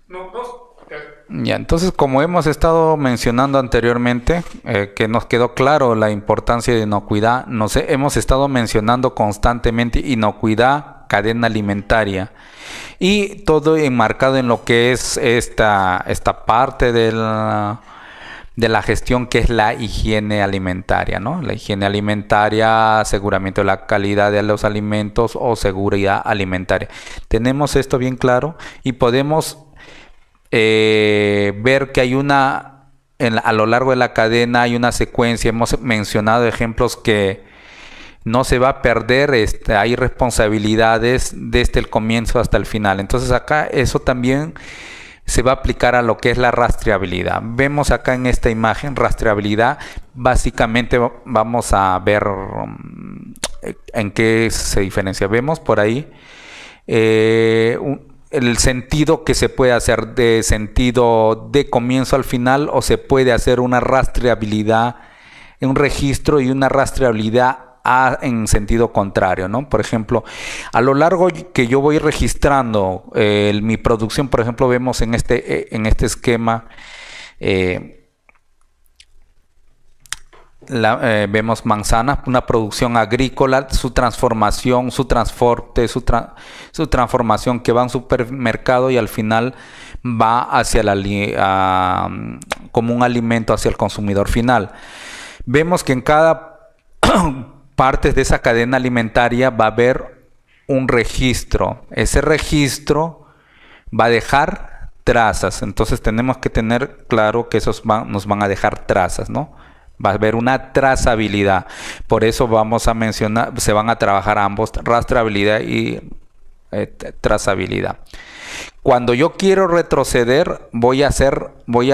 No, dos. Ya, entonces, como hemos estado mencionando anteriormente, que nos quedó claro la importancia de inocuidad, hemos estado mencionando constantemente inocuidad, cadena alimentaria, y todo enmarcado en lo que es esta parte de la gestión, que es la higiene alimentaria, ¿no? La higiene alimentaria, aseguramiento de la calidad de los alimentos o seguridad alimentaria. Tenemos esto bien claro y podemos ver que hay a lo largo de la cadena hay una secuencia. Hemos mencionado ejemplos que no se va a perder, hay responsabilidades desde el comienzo hasta el final. Entonces acá eso también se va a aplicar a lo que es la rastreabilidad. Vemos acá en esta imagen rastreabilidad. Básicamente vamos a ver en qué se diferencia. Vemos por ahí el sentido que se puede hacer de sentido de comienzo al final, o se puede hacer una rastreabilidad, un registro y una rastreabilidad en sentido contrario, ¿no? Por ejemplo, a lo largo que yo voy registrando mi producción, por ejemplo, vemos en este esquema, vemos manzanas, una producción agrícola, su transformación, su transporte, su transformación, que va a un supermercado y al final va hacia como un alimento hacia el consumidor final. Vemos que en cada parte de esa cadena alimentaria va a haber un registro. Ese registro va a dejar trazas. Entonces tenemos que tener claro que nos van a dejar trazas, ¿no? Va a haber una trazabilidad. Por eso vamos a mencionar, se van a trabajar ambos, rastreabilidad y trazabilidad. Cuando yo quiero retroceder, voy a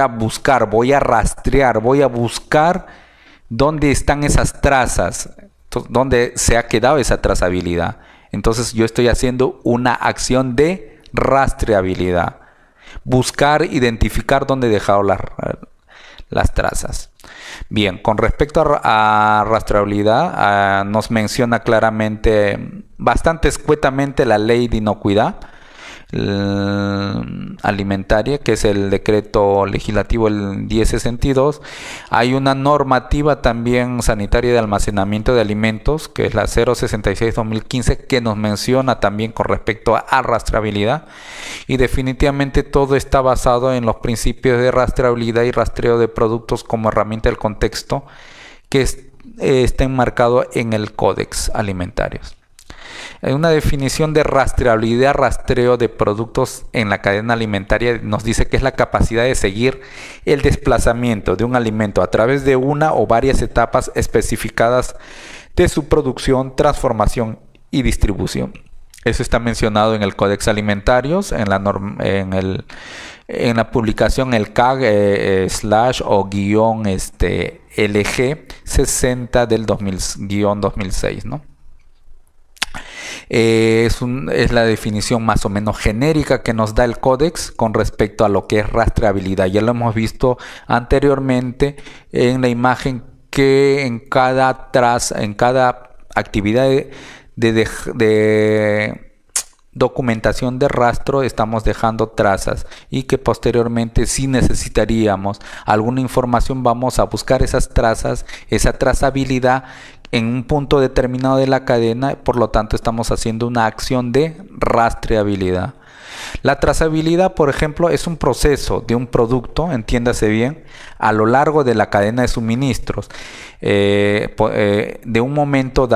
buscar, voy a rastrear, voy a buscar dónde están esas trazas, dónde se ha quedado esa trazabilidad. Entonces yo estoy haciendo una acción de rastreabilidad. Buscar, identificar dónde he dejado las trazas. Bien, con respecto a rastreabilidad, nos menciona claramente, bastante escuetamente, la ley de inocuidad alimentaria, que es el decreto legislativo el 1062. Hay una normativa también sanitaria de almacenamiento de alimentos, que es la 066-2015, que nos menciona también con respecto a rastreabilidad, y definitivamente todo está basado en los principios de rastreabilidad y rastreo de productos como herramienta del contexto, que está enmarcado en el Códex Alimentarios. Una definición de rastreabilidad, rastreo de productos en la cadena alimentaria, nos dice que es la capacidad de seguir el desplazamiento de un alimento a través de una o varias etapas especificadas de su producción, transformación y distribución. Eso está mencionado en el Códex Alimentarios, en la publicación el CAG o guión LG 60 del 2006, ¿no? Es la definición más o menos genérica que nos da el códex con respecto a lo que es rastreabilidad. Ya lo hemos visto anteriormente en la imagen, que en cada actividad de documentación de rastro estamos dejando trazas, y que posteriormente, si necesitaríamos alguna información, vamos a buscar esas trazas, esa trazabilidad en un punto determinado de la cadena. Por lo tanto, estamos haciendo una acción de rastreabilidad. La trazabilidad, por ejemplo, es un proceso de un producto, entiéndase bien, a lo largo de la cadena de suministros, en un momento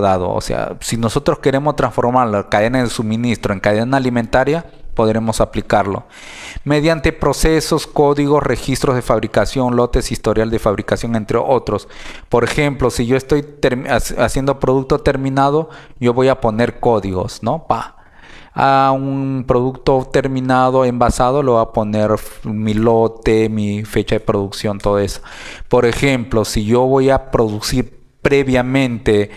dado. O sea, si nosotros queremos transformar la cadena de suministro en cadena alimentaria, podremos aplicarlo mediante procesos, códigos, registros de fabricación, lotes, historial de fabricación, entre otros. Por ejemplo, si yo estoy haciendo producto terminado, yo voy a poner códigos, ¿no? A un producto terminado, envasado, lo voy a poner mi lote, mi fecha de producción, todo eso. Por ejemplo, si yo voy a producir previamente,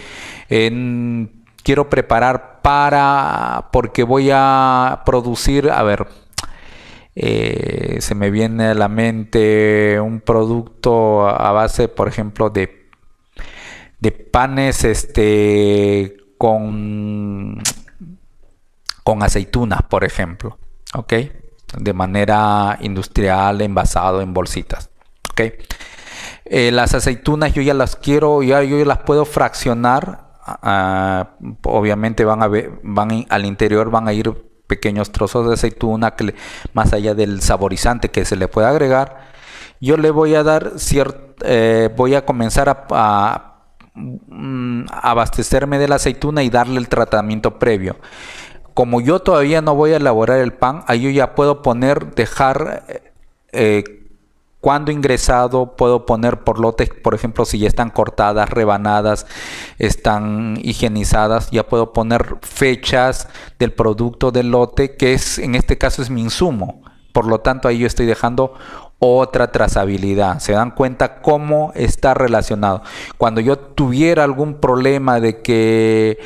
quiero preparar porque voy a producir, se me viene a la mente un producto a base, por ejemplo, de panes con aceitunas, por ejemplo, ¿ok? de manera industrial, envasado en bolsitas. ¿Okay? Las aceitunas yo ya las quiero, yo ya las puedo fraccionar. Obviamente al interior van a ir pequeños trozos de aceituna más allá del saborizante que se le puede agregar. Yo le voy a dar voy a comenzar a abastecerme de la aceituna y darle el tratamiento previo. Como yo todavía no voy a elaborar el pan, ahí yo ya puedo dejar cuando ingresado, puedo poner por lotes, por ejemplo, si ya están cortadas, rebanadas, están higienizadas, ya puedo poner fechas del producto del lote, que en este caso es mi insumo. Por lo tanto, ahí yo estoy dejando otra trazabilidad. Se dan cuenta cómo está relacionado. Cuando yo tuviera algún problema de que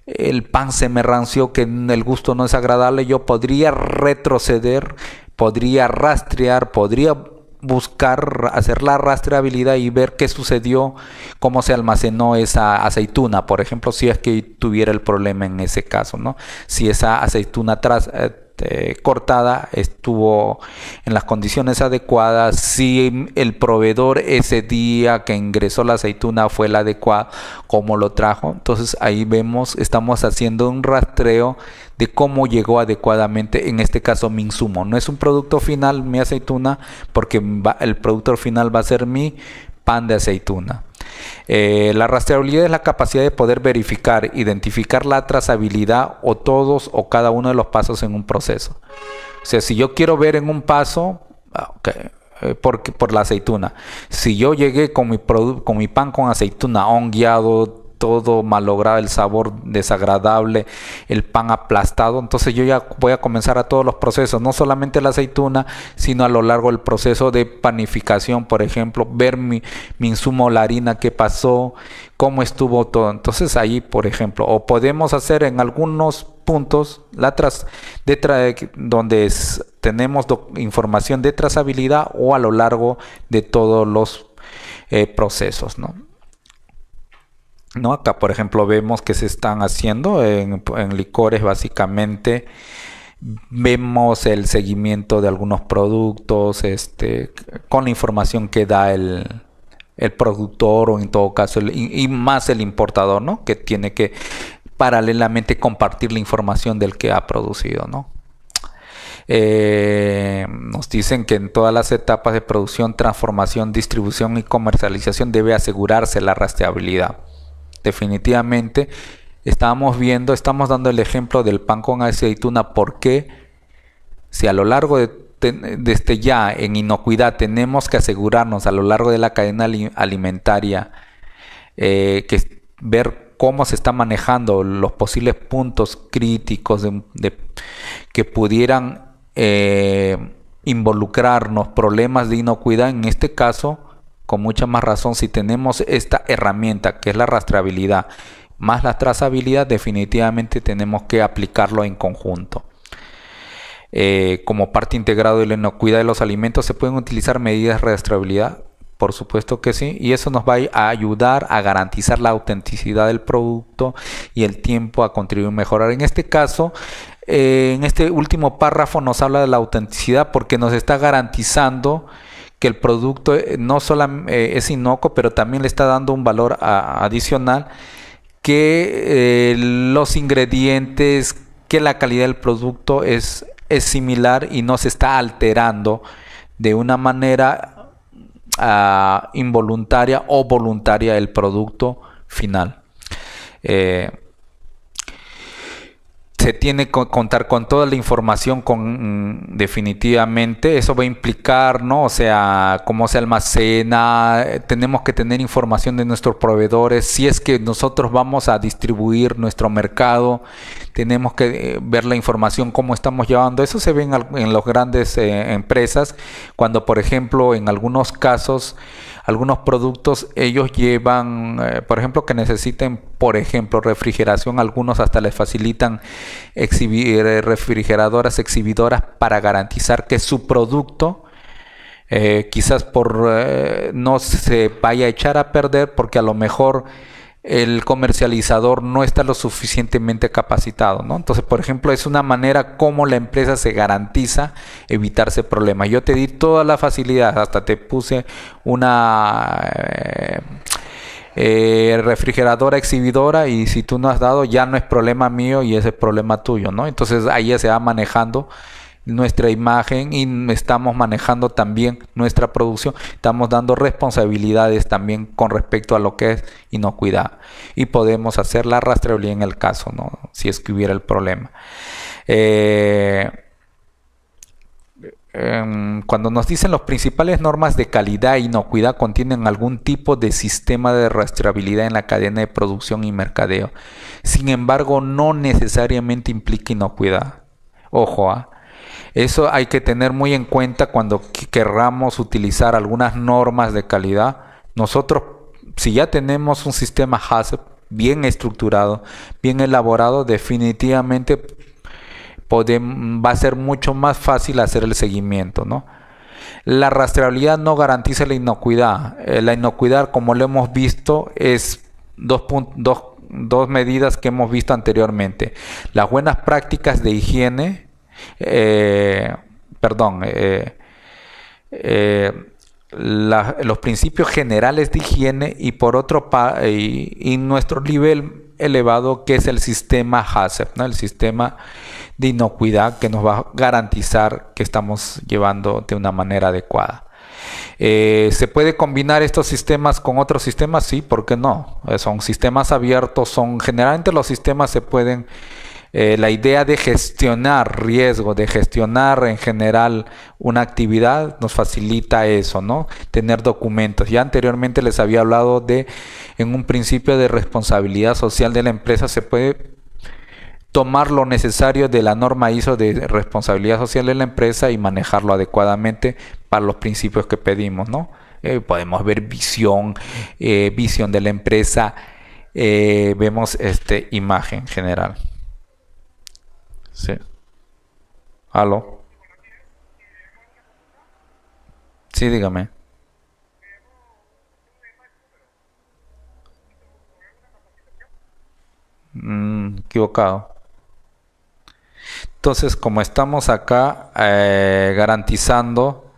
el pan se me ranció, que el gusto no es agradable, yo podría retroceder, podría rastrear, podría buscar, hacer la rastreabilidad y ver qué sucedió, cómo se almacenó esa aceituna, por ejemplo, si es que tuviera el problema en ese caso, ¿no? Si esa aceituna cortada estuvo en las condiciones adecuadas, si el proveedor ese día que ingresó la aceituna fue el adecuado, cómo lo trajo. Entonces ahí vemos, estamos haciendo un rastreo de cómo llegó adecuadamente, en este caso mi insumo. No es un producto final mi aceituna, porque el producto final va a ser mi pan de aceituna. La rastreabilidad es la capacidad de poder verificar, identificar la trazabilidad o todos o cada uno de los pasos en un proceso. O sea, si yo quiero ver en un paso, por la aceituna, si yo llegué con mi pan con aceituna hongueado, todo malogrado, el sabor desagradable, el pan aplastado, entonces yo ya voy a comenzar a todos los procesos, no solamente la aceituna, sino a lo largo del proceso de panificación, por ejemplo, ver mi insumo, la harina, qué pasó, cómo estuvo todo. Entonces ahí, por ejemplo, o podemos hacer en algunos puntos donde tenemos información de trazabilidad, o a lo largo de todos los procesos, ¿no? Acá, por ejemplo, vemos que se están haciendo en licores. Básicamente vemos el seguimiento de algunos productos con la información que da el productor, o en todo caso y más el importador, ¿no? Que tiene que paralelamente compartir la información del que ha producido, ¿no? Nos dicen que en todas las etapas de producción, transformación, distribución y comercialización debe asegurarse la rastreabilidad. Definitivamente estamos dando el ejemplo del pan con aceituna, porque si a lo largo de ya en inocuidad tenemos que asegurarnos a lo largo de la cadena alimentaria, ver cómo se están manejando los posibles puntos críticos que pudieran involucrarnos problemas de inocuidad. En este caso, con mucha más razón, si tenemos esta herramienta que es la rastreabilidad más la trazabilidad, definitivamente tenemos que aplicarlo en conjunto. Como parte integrada de la inocuidad de los alimentos, ¿se pueden utilizar medidas de rastreabilidad? Por supuesto que sí, y eso nos va a ayudar a garantizar la autenticidad del producto y el tiempo, a contribuir a mejorar. En este caso, en este último párrafo nos habla de la autenticidad, porque nos está garantizando que el producto no solamente es inocuo, pero también le está dando un valor adicional, que los ingredientes, que la calidad del producto es similar y no se está alterando de una manera involuntaria o voluntaria el producto final. Se tiene que contar con toda la información, definitivamente. Eso va a implicar, ¿no? O sea, cómo se almacena. Tenemos que tener información de nuestros proveedores. Si es que nosotros vamos a distribuir nuestro mercado, tenemos que ver la información, cómo estamos llevando. Eso se ve en las grandes empresas, cuando, por ejemplo, en algunos casos, algunos productos ellos llevan, por ejemplo, que necesiten, por ejemplo, refrigeración. Algunos hasta les facilitan refrigeradoras exhibidoras para garantizar que su producto quizás no se vaya a echar a perder, porque a lo mejor el comercializador no está lo suficientemente capacitado, ¿no? Entonces, por ejemplo, es una manera como la empresa se garantiza evitarse problemas. Yo te di toda la facilidad, hasta te puse una refrigeradora exhibidora, y si tú no has dado, ya no es problema mío y ese es problema tuyo, ¿no? Entonces ahí ya se va manejando nuestra imagen y estamos manejando también nuestra producción, estamos dando responsabilidades también con respecto a lo que es inocuidad, y podemos hacer la rastreabilidad en el caso, ¿no? Si es que hubiera el problema. Cuando nos dicen las principales normas de calidad e inocuidad contienen algún tipo de sistema de rastreabilidad en la cadena de producción y mercadeo, sin embargo no necesariamente implica inocuidad. Ojo, eso hay que tener muy en cuenta cuando querramos utilizar algunas normas de calidad. Nosotros, si ya tenemos un sistema HACCP bien estructurado, bien elaborado, definitivamente va a ser mucho más fácil hacer el seguimiento, ¿no? La rastreabilidad no garantiza la inocuidad. La inocuidad, como lo hemos visto, es dos medidas que hemos visto anteriormente. Las buenas prácticas de higiene, los principios generales de higiene, y por otro y nuestro nivel elevado, que es el sistema HACCP, ¿no? El sistema de inocuidad que nos va a garantizar que estamos llevando de una manera adecuada. ¿Se puede combinar estos sistemas con otros sistemas? Sí, ¿por qué no? Son sistemas abiertos, generalmente los sistemas se pueden... la idea de gestionar riesgo, de gestionar en general una actividad, nos facilita eso, ¿no? Tener documentos. Ya anteriormente les había hablado en un principio de responsabilidad social de la empresa, se puede tomar lo necesario de la norma ISO de responsabilidad social de la empresa y manejarlo adecuadamente para los principios que pedimos, ¿no? Podemos ver visión de la empresa, vemos imagen general. Sí. ¿Aló? Sí, dígame. Equivocado. Entonces, como estamos acá garantizando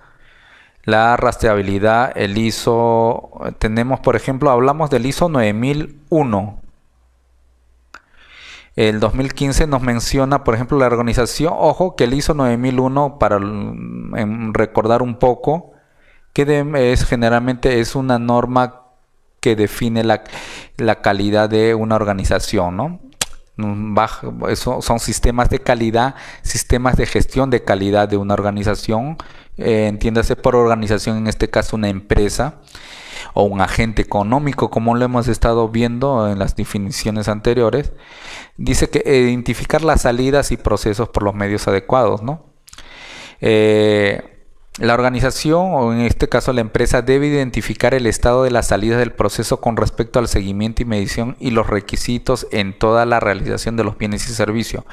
la rastreabilidad, el ISO, tenemos, por ejemplo, hablamos del ISO 9001. El 2015 nos menciona, por ejemplo, la organización. Ojo que el ISO 9001, para recordar un poco, que generalmente es una norma que define la calidad de una organización, ¿no? Eso son sistemas de calidad, sistemas de gestión de calidad de una organización. Entiéndase por organización, en este caso una empresa o un agente económico, como lo hemos estado viendo en las definiciones anteriores. Dice que identificar las salidas y procesos por los medios adecuados, ¿no? La organización, o en este caso la empresa, debe identificar el estado de las salidas del proceso con respecto al seguimiento y medición y los requisitos en toda la realización de los bienes y servicios.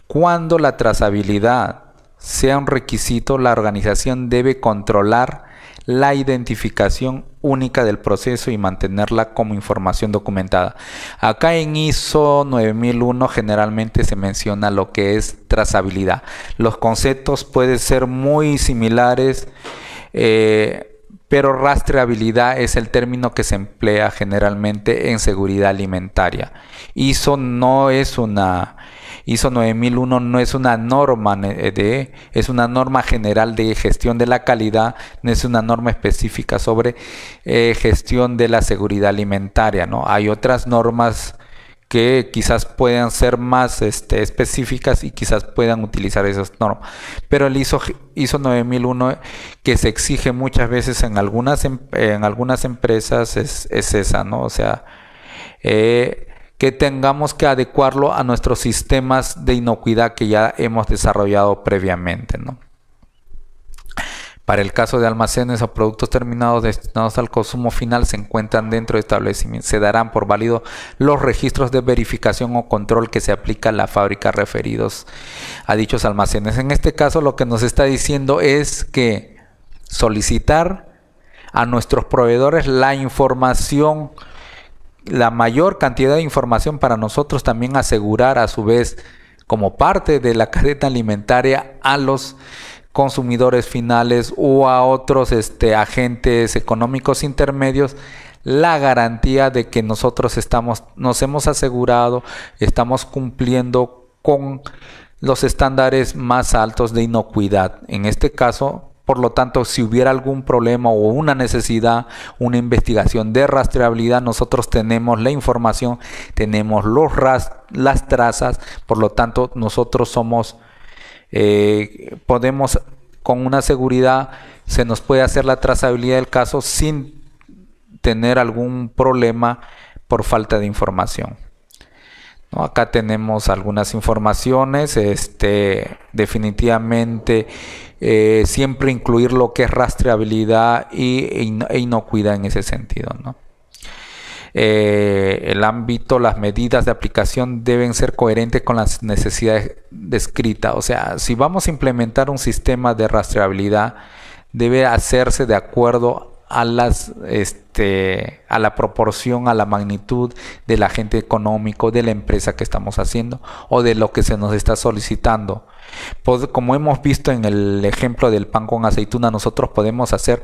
Cuando la trazabilidad sea un requisito, la organización debe controlar la identificación única del proceso y mantenerla como información documentada. Acá en ISO 9001 generalmente se menciona lo que es trazabilidad. Los conceptos pueden ser muy similares, pero rastreabilidad es el término que se emplea generalmente en seguridad alimentaria. ISO 9001 no es una norma es una norma general de gestión de la calidad, no es una norma específica sobre gestión de la seguridad alimentaria, ¿no? Hay otras normas que quizás puedan ser más específicas y quizás puedan utilizar esas normas. Pero el ISO 9001 que se exige muchas veces en algunas empresas es esa, ¿no? O sea, que tengamos que adecuarlo a nuestros sistemas de inocuidad que ya hemos desarrollado previamente, ¿no? Para el caso de almacenes o productos terminados destinados al consumo final se encuentran dentro de establecimientos. Se darán por válidos los registros de verificación o control que se aplica a la fábrica referidos a dichos almacenes. En este caso lo que nos está diciendo es que solicitar a nuestros proveedores la información la mayor cantidad de información para nosotros también asegurar a su vez como parte de la cadena alimentaria a los consumidores finales o a otros agentes económicos intermedios la garantía de que nosotros nos hemos asegurado, estamos cumpliendo con los estándares más altos de inocuidad. En este caso, por lo tanto, si hubiera algún problema o una necesidad, una investigación de rastreabilidad, nosotros tenemos la información, tenemos las trazas, por lo tanto, nosotros podemos con una seguridad, se nos puede hacer la trazabilidad del caso sin tener algún problema por falta de información. ¿No? Acá tenemos algunas informaciones, definitivamente siempre incluir lo que es rastreabilidad e inocuidad en ese sentido, ¿no? El ámbito, las medidas de aplicación deben ser coherentes con las necesidades descritas. O sea, si vamos a implementar un sistema de rastreabilidad, debe hacerse de acuerdo a la proporción, a la magnitud del agente económico, de la empresa que estamos haciendo o de lo que se nos está solicitando. Pues, como hemos visto en el ejemplo del pan con aceituna, nosotros podemos hacer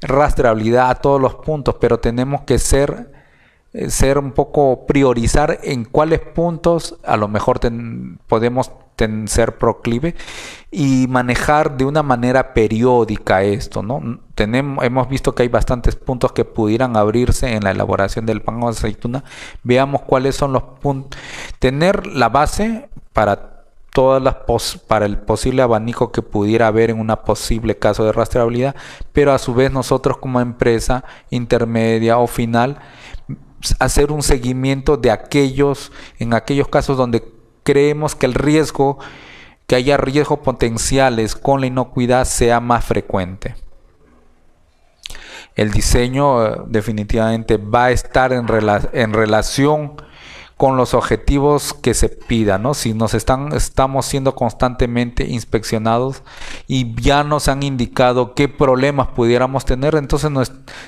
rastreabilidad a todos los puntos, pero tenemos que ser un poco priorizar en cuáles puntos a lo mejor podemos ser proclive y manejar de una manera periódica esto, ¿no? Hemos visto que hay bastantes puntos que pudieran abrirse en la elaboración del pan con aceituna. Veamos cuáles son los puntos. Tener la base para para el posible abanico que pudiera haber en una posible caso de rastreabilidad, pero a su vez nosotros como empresa intermedia o final hacer un seguimiento de en aquellos casos donde creemos que que haya riesgos potenciales con la inocuidad sea más frecuente. El diseño definitivamente va a estar en relación con los objetivos que se pidan, ¿no? Si estamos siendo constantemente inspeccionados y ya nos han indicado qué problemas pudiéramos tener, entonces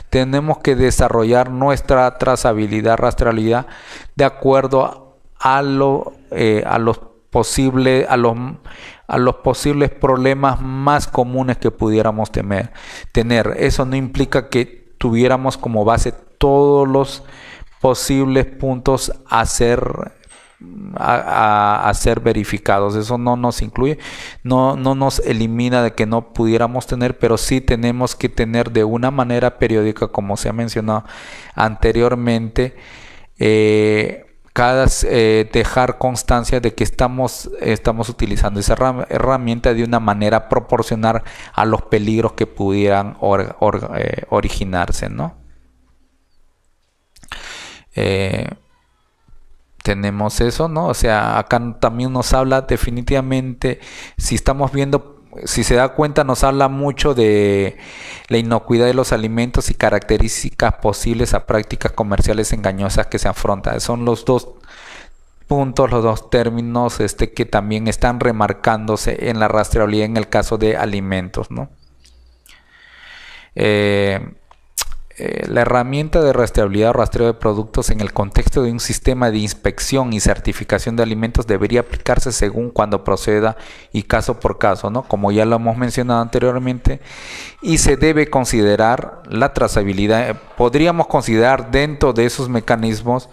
tenemos que desarrollar nuestra trazabilidad, rastreabilidad de acuerdo a los posibles problemas más comunes que pudiéramos tener. Eso no implica que tuviéramos como base todos los posibles puntos a ser verificados. Eso no nos incluye, no nos elimina de que no pudiéramos tener, pero sí tenemos que tener de una manera periódica, como se ha mencionado anteriormente, dejar constancia de que estamos utilizando esa herramienta de una manera proporcional a los peligros que pudieran originarse, ¿no? Tenemos eso, ¿no? O sea, acá también nos habla definitivamente, si se da cuenta, nos habla mucho de la inocuidad de los alimentos y características posibles a prácticas comerciales engañosas que se afrontan. Son los dos puntos, los dos términos que también están remarcándose en la rastreabilidad en el caso de alimentos, ¿no? La herramienta de rastreabilidad o rastreo de productos en el contexto de un sistema de inspección y certificación de alimentos debería aplicarse según cuando proceda y caso por caso, ¿no? Como ya lo hemos mencionado anteriormente, y se debe considerar la trazabilidad. Podríamos considerar dentro de esos mecanismos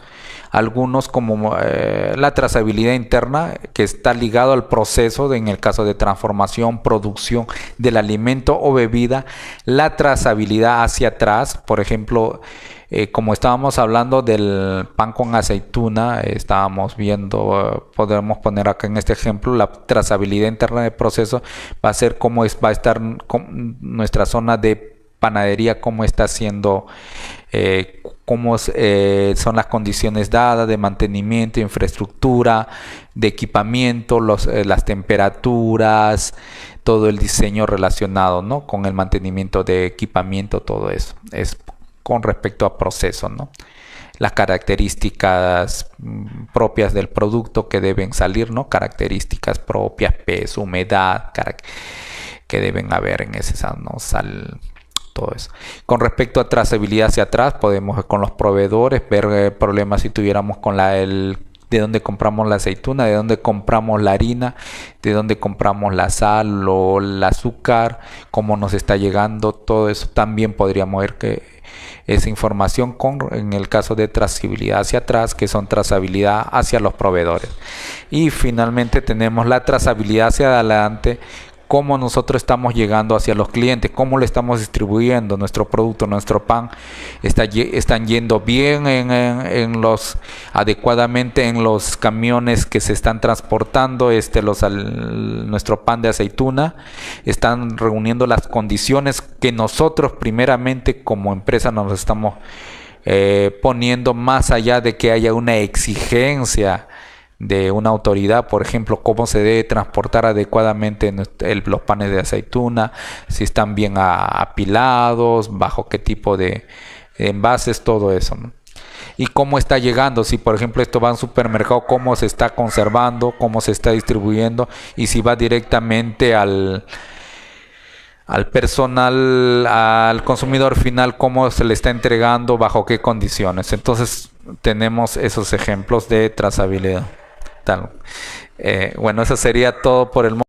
algunos como la trazabilidad interna, que está ligado al proceso en el caso de transformación, producción del alimento o bebida, la trazabilidad hacia atrás, por ejemplo, como estábamos hablando del pan con aceituna, estábamos viendo, podemos poner acá en este ejemplo, la trazabilidad interna del proceso va a ser cómo va a estar nuestra zona de panadería, cómo está siendo, cómo son las condiciones dadas de mantenimiento, infraestructura, de equipamiento, las temperaturas, todo el diseño relacionado, ¿no? Con el mantenimiento de equipamiento, todo eso es con respecto a proceso, ¿no? Las características propias del producto que deben salir, ¿no? Características propias, peso, humedad, que deben haber en ese, ¿no? todo eso. Con respecto a trazabilidad hacia atrás, podemos con los proveedores ver problemas si tuviéramos con de dónde compramos la aceituna, de dónde compramos la harina, de dónde compramos la sal o el azúcar, cómo nos está llegando, todo eso también podríamos ver que esa información en el caso de trazabilidad hacia atrás, que son trazabilidad hacia los proveedores. Y finalmente tenemos la trazabilidad hacia adelante, cómo nosotros estamos llegando hacia los clientes, cómo le estamos distribuyendo nuestro producto, nuestro pan, están yendo bien adecuadamente en los camiones que se están transportando nuestro pan de aceituna, están reuniendo las condiciones que nosotros primeramente como empresa nos estamos poniendo, más allá de que haya una exigencia de una autoridad, por ejemplo, cómo se debe transportar adecuadamente los panes de aceituna, si están bien apilados, bajo qué tipo de envases, todo eso, ¿no? Y cómo está llegando, si por ejemplo esto va a un supermercado, cómo se está conservando, cómo se está distribuyendo, y si va directamente al personal, al consumidor final, cómo se le está entregando, bajo qué condiciones. Entonces tenemos esos ejemplos de trazabilidad. Bueno, eso sería todo por el momento.